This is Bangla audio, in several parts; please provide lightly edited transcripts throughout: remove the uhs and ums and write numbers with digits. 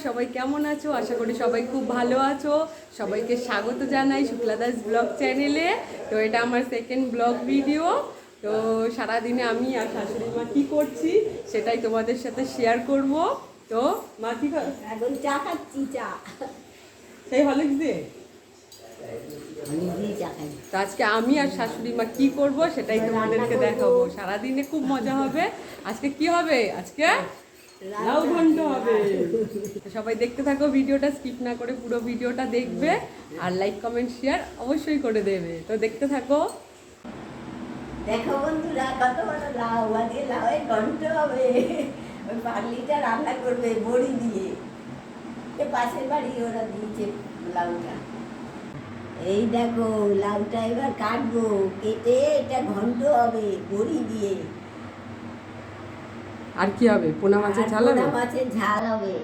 সবাই কেমন আছো? আশা করি সবাই খুব ভালো আছো। সবাইকে স্বাগত জানাই শুক্লা দাস ব্লগ চ্যানেলে। তো এটা আমার সেকেন্ড ব্লগ ভিডিও। তো সারাদিনে আমি আর শাশুড়ি মা কী করছি সেটাই তোমাদের সাথে শেয়ার করব। তো মা কী এখন চা খাচ্ছি, চা সেই হরলিক্স দিয়ে। চা খাই। তো আজকে আমি আর শাশুড়ি মা কী করবো সেটাই তোমাদেরকে দেখাবো। সারাদিনে খুব মজা হবে। আজকে কি হবে? আজকে লাউ ঘন্ট হবে। সবাই দেখতে থাকো ভিডিওটা, স্কিপ না করে পুরো ভিডিওটা দেখবে আর লাইক কমেন্ট শেয়ার অবশ্যই করে দেবে। তো দেখতে থাকো। দেখো বন্ধুরা, কত বড় লাউ, আজকে লাউয়ের ঘন্ট হবে। ওই পাগলিটা রান্না করবে বড়ি দিয়ে। পাশের বাড়ি ওরা দিয়েছে লাউটা। এই দেখো লাউটা এবার কাটবো, কেটে এটা ঘন্ট হবে বড়ি দিয়ে। আর কি হবে? পোনা মাছের ঝাল হবে। পোনা মাছের ঝাল হবে।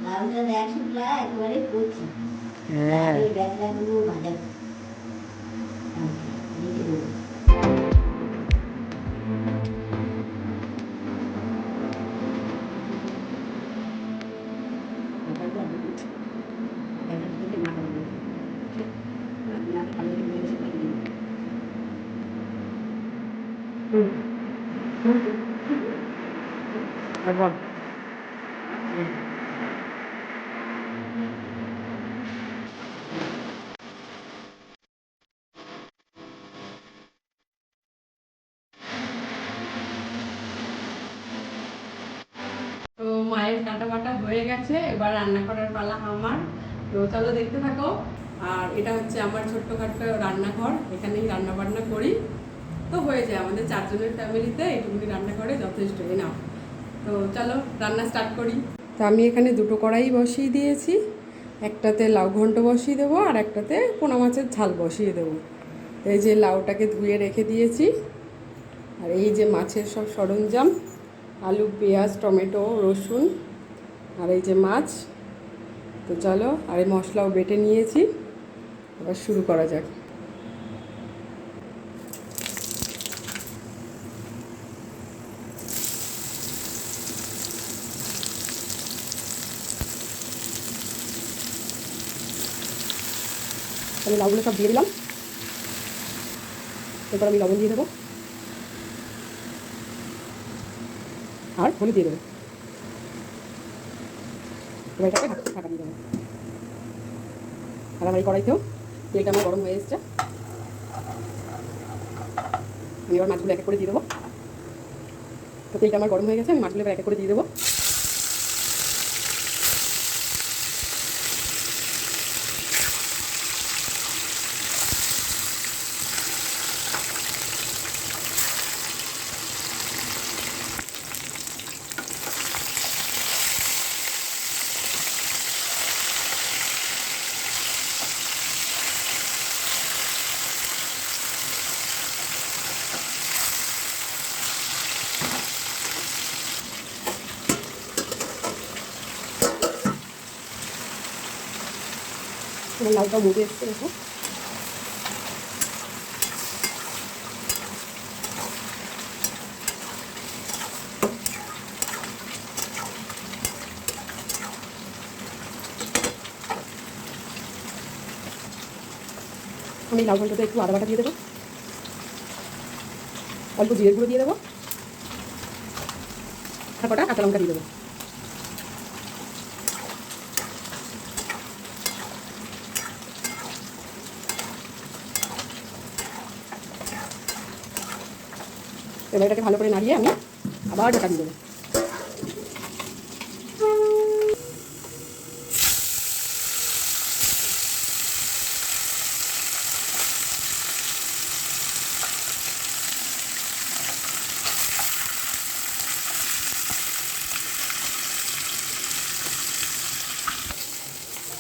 লাউটা দেখ শুকলা একেবারে কচি। হ্যাঁ, এই ব্যাগগুলো ভাজা রেখে দেবো। একবার তো মায়ের কাটা বাটা হয়ে গেছে, এবার রান্না করার পালা আমার। তো চলো দেখতে থাকো। আর এটা হচ্ছে আমার ছোট্টখাট্ট রান্নাঘর, এখানেই রান্না বান্না করি। তো হয়ে যায় আমাদের 4 জনের ফ্যামিলিতে এইটুকুনি রান্না করে যথেষ্ট। না, তো চলো রান্না স্টার্ট করি। তো আমি এখানে দুটো কড়াই বসিয়ে দিয়েছি। একটাতে লাউ ঘন্ট বসিয়ে দেবো আর একটাতে পোনা মাছের ঝাল বসিয়ে দেবো। তো এই যে লাউটাকে ধুয়ে রেখে দিয়েছি, আর এই যে মাছের সব সরঞ্জাম, আলু, পেঁয়াজ, টমেটো, রসুন, আর এই যে মাছ। তো চলো, আর এই মশলাও বেটে নিয়েছি। এবার শুরু করা যাক। আমি লাউগুলো সব দিয়ে দিলাম। এরপর আমি লবণ দিয়ে দেবো আর হলুদ দিয়ে দেবো। এবার এটাকে ঢাকা দিয়ে দেবো। আর আমার এই কড়াইতেও তেলটা আমার গরম হয়ে এসছে। আমি এবার মাছগুলো এক এক করে দিয়ে দেবো। তো তেলটা আমার গরম হয়ে গেছে, আমি মাছগুলো এবার এক এক করে দিয়ে দেবো। আমার লাউটাও মুড়ে এসছে দেখো। আমি লাউ ঘন্টতে একটু আদা বাটা দিয়ে দেবো, অল্প জিরের গুঁড়ো দিয়ে দেবো, আর কটা কাঁচা লঙ্কা দিয়ে দেবো। এবার এটাকে ভালো করে নাড়িয়ে আমি আবার ঢাকা দিয়ে দেবো।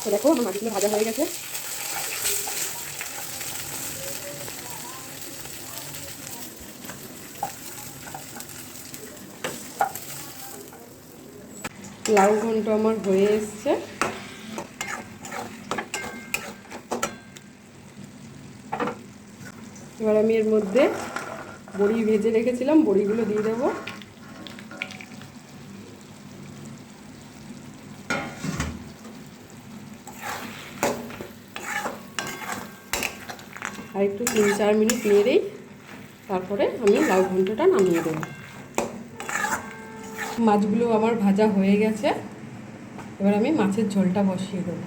তো দেখো আমার মাছগুলো ভাজা হয়ে গেছে। লাউ ঘন্ট আমার হয়ে এসছে। এবার আমি এর মধ্যে বড়ি ভেজে রেখেছিলাম, বড়িগুলো দিয়ে দেবো। আর একটু 3-4 মিনিট নেড়েই তারপরে আমি লাউ ঘন্টটা নামিয়ে দেবো। মাছগুলো আমার ভাজা হয়ে গেছে, এবার আমি মাছের ঝোলটা বসিয়ে দেবো।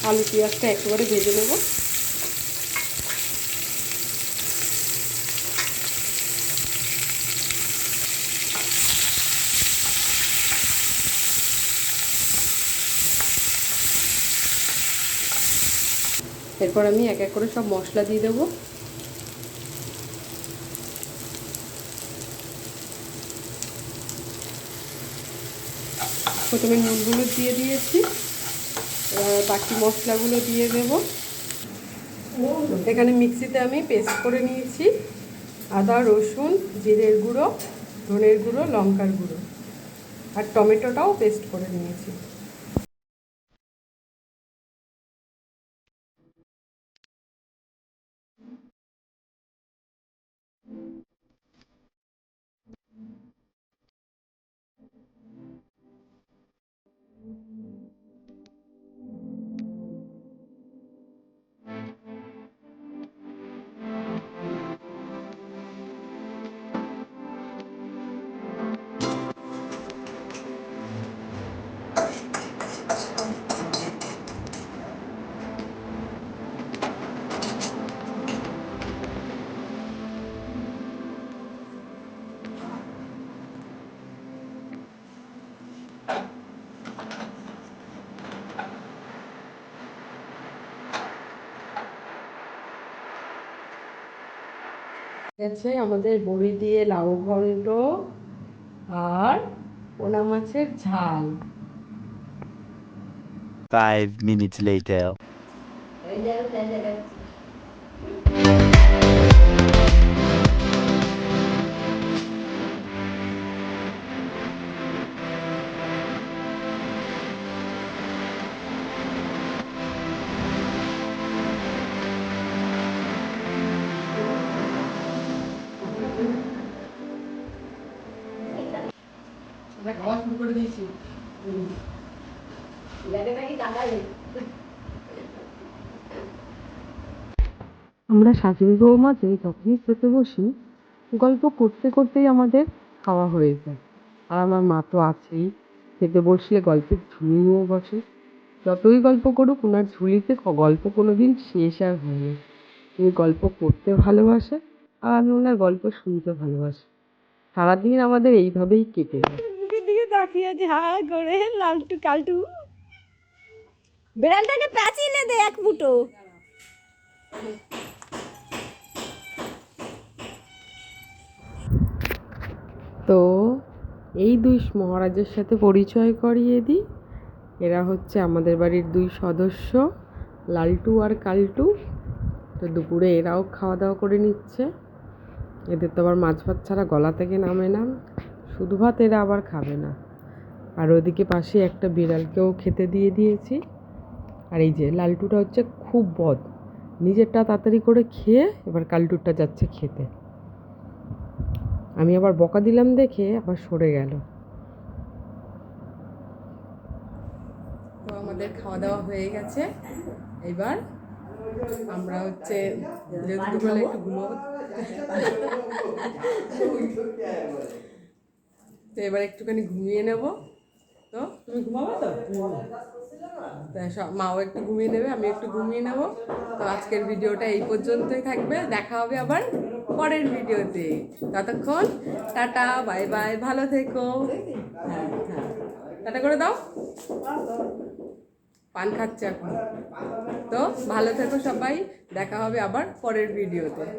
আলু পেঁয়াজটা একেবারে ভেজে নেব। এরপর আমি এক এক করে সব মশলা দিয়ে দেবো। প্রথমে নুনগুলো দিয়ে দিয়েছি, এবার বাকি মশলাগুলো দিয়ে দেব। এখানে মিক্সিতে আমি পেস্ট করে নিয়েছি আদা, রসুন, জিরের গুঁড়ো, ধনের গুঁড়ো, লঙ্কার গুঁড়ো, আর টমেটোটাও পেস্ট করে নিয়েছি। গেছে আমাদের বড়ি দিয়ে লাউ ঘন্ট আর পোনা মাছের ঝাল। 5 minutes later. খাওয়া শুরু করে দিয়েছি। আমরা শাশুড়ি বৌমা যখনই খেতে বসি, গল্প করতে করতেই আমাদের খাওয়া হয়ে যায়। আর আমার মা তো আছেই, খেতে বসলে গল্পের ঝুলি নিয়ে বসে। যতই গল্প করুক, ওনার ঝুলিতে গল্প কোনোদিন শেষ আর হয়নি। তিনি গল্প করতে ভালোবাসে, আর আমি ওনার গল্প শুনতে ভালোবাসি। সারাদিন আমাদের এইভাবেই কেটে যায়। দিকে তাকিয়ে আছে হা করে, লালটু কালটু বেড়ালটাকে প্যাঁচিয়ে দে এক মুঠো। তো এই দুই মহারাজের সাথে পরিচয় করিয়ে দিই। এরা হচ্ছে আমাদের বাড়ির দুই সদস্য, লালটু আর কালটু। তো দুপুরে এরাও খাওয়া দাওয়া করে নিচ্ছে। এদের তো আবার মাছ ভাত ছাড়া গলা থেকে নামে না, শুধু ভাত এরা আবার খাবে না। আর ওদিকে পাশে একটা বিড়ালকেও খেতে দিয়ে দিয়েছি। আর এই যে লালটুটা হচ্ছে খুব বদ, নিজেরটা তাড়াতাড়ি করে খেয়ে এবার কালটুরটা যাচ্ছে খেতে। আমি আবার বকা দিলাম দেখে আবার সরে গেল। তো আমাদের খাওয়া দাওয়া হয়ে গেছে, এবার আমরা হচ্ছে দুপুরবেলা একটু ঘুমাবো। তো এবার একটুখানি ঘুমিয়ে নেব। তো তুমি ঘুমাবো তো? মাও একটু ঘুমিয়ে নেবে, আমি একটু ঘুমিয়ে নেব। তো আজকের ভিডিওটা এই পর্যন্তই থাকবে, দেখা হবে আবার পরের ভিডিওতে। ততক্ষণ টাটা, বাই বাই, ভালো থেকো। হ্যাঁ হ্যাঁ, টাটা করে দাও। পান খাচ্ছে এখন। তো ভালো থেকো সবাই, দেখা হবে আবার পরের ভিডিওতে।